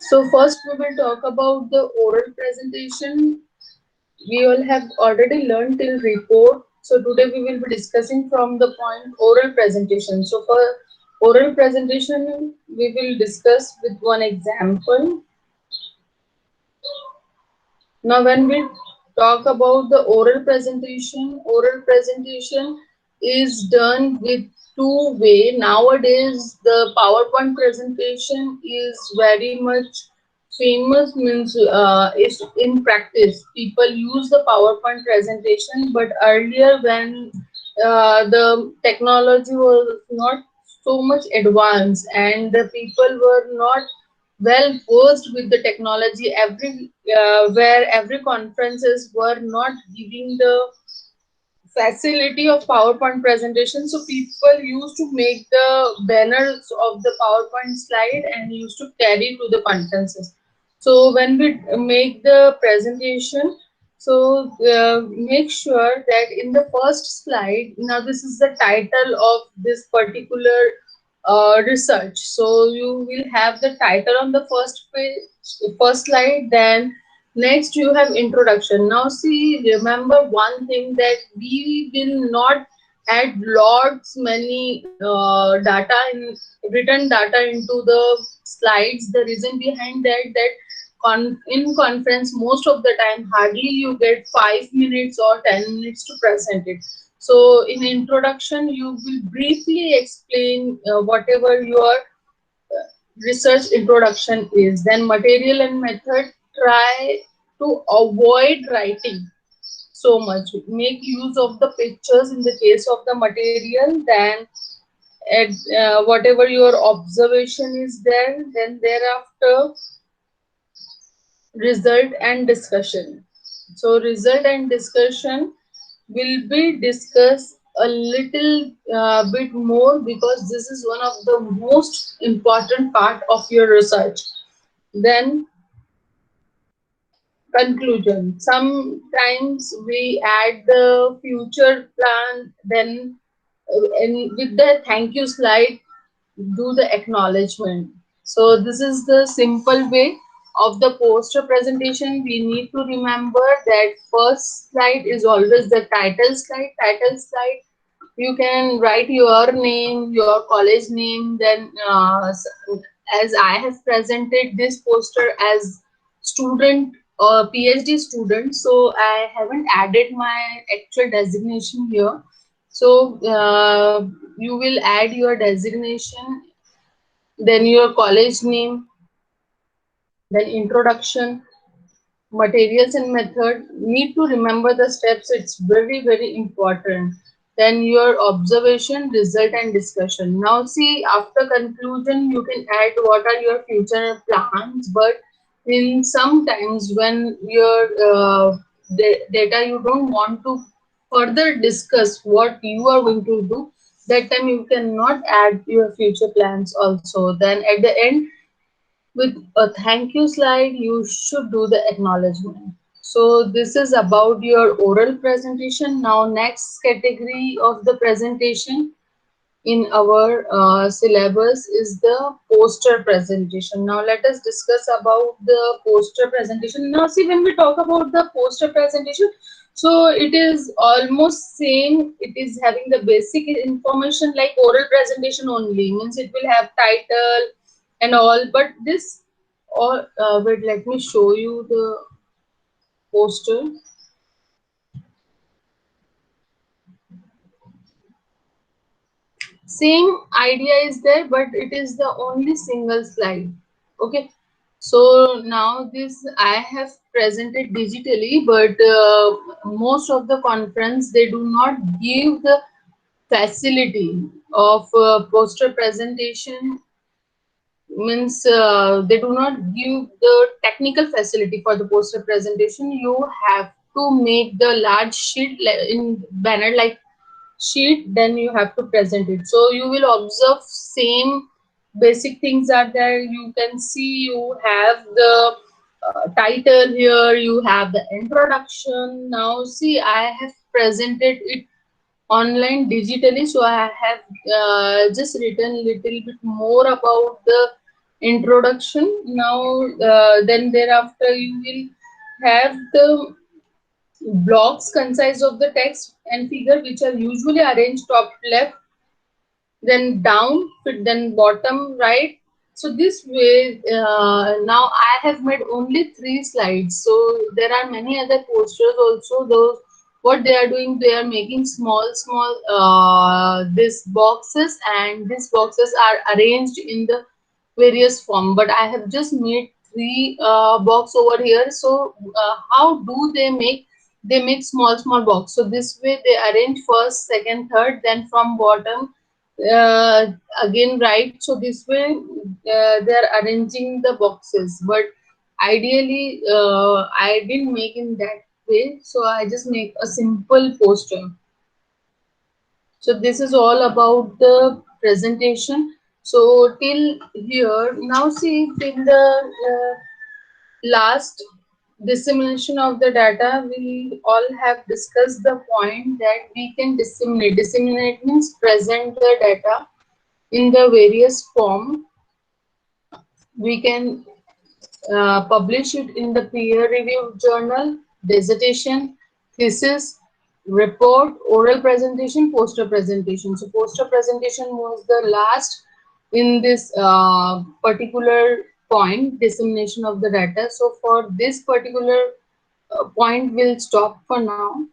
So first we will talk about the oral presentation. We all have already learned till report. So today we will be discussing from the point oral presentation. So for oral presentation, we will discuss with one example. Now, when we talk about the oral presentation is done with two way. Nowadays, the PowerPoint presentation is very much famous. Means is in practice. People use the PowerPoint presentation, but earlier when the technology was not so much advanced and the people were not well versed with the technology where every conferences were not giving the facility of PowerPoint presentation, so people used to make the banners of the PowerPoint slide and used to carry to the conferences. So when we make the presentation, so make sure that in the first slide, now this is the title of this particular research. So you will have the title on the first page, first slide, then next you have introduction. Now see, remember one thing that we will not add lots many data in written data into the slides. The reason behind that in conference most of the time hardly you get 5 minutes or 10 minutes to present it. So in introduction you will briefly explain whatever your research introduction is. Then material and method, try to avoid writing so much. Make use of the pictures in the case of the material. Then at whatever your observation is there, then thereafter result and discussion. So result and discussion will be discussed a little bit more because this is one of the most important part of your research. Then conclusion. Sometimes we add the future plan, then and with the thank you slide, do the acknowledgement. So this is the simple way of the poster presentation. We need to remember that first slide is always the title slide. Title slide, you can write your name, your college name. Then as I have presented this poster as student or PhD student, so I haven't added my actual designation here. So you will add your designation, then your college name, then introduction, materials and method. Need to remember the steps. It's very important. Then your observation, result and discussion. Now see, after conclusion you can add what are your future plans, but in sometimes when your data you don't want to further discuss what you are going to do, that time you cannot add your future plans also. Then at the end, with a thank you slide, you should do the acknowledgement. So this is about your oral presentation. Now next category of the presentation in our syllabus is the poster presentation. Now let us discuss about the poster presentation. Now see, when we talk about the poster presentation, so it is almost same. It is having the basic information like oral presentation only. Means it will have title and all, but this all wait, let me show you the poster. Same idea is there, but it is the only single slide. Okay, so now this I have presented digitally, but most of the conference they do not give the facility of poster presentation. Means they do not give the technical facility for the poster presentation. You have to make the large sheet in banner like sheet, then you have to present it. So you will observe same basic things are there. You can see you have the title here, you have the introduction. Now see, I have presented it online digitally, so I have just written little bit more about the introduction. Now, then thereafter you will have the blocks concise of the text and figure which are usually arranged top left, then down, then bottom right. So this way, now I have made only 3 slides. So there are many other posters also. Those what they are doing, they are making small these boxes, and these boxes are arranged in the various form. But I have just made 3 box over here. So how do they make? They make small box. So this way they arrange first, second, third, then from bottom uh, again right. So this way they are arranging the boxes, but ideally I didn't make in that way, so I just make a simple poster. So this is all about the presentation. So till here, now see, till the last dissemination of the data, we all have discussed the point that we can disseminate. Disseminate means present the data in the various form. We can publish it in the peer-reviewed journal, dissertation, thesis, report, oral presentation, poster presentation. So poster presentation was the last in this particular point, dissemination of the data. So for this particular point, we'll stop for now.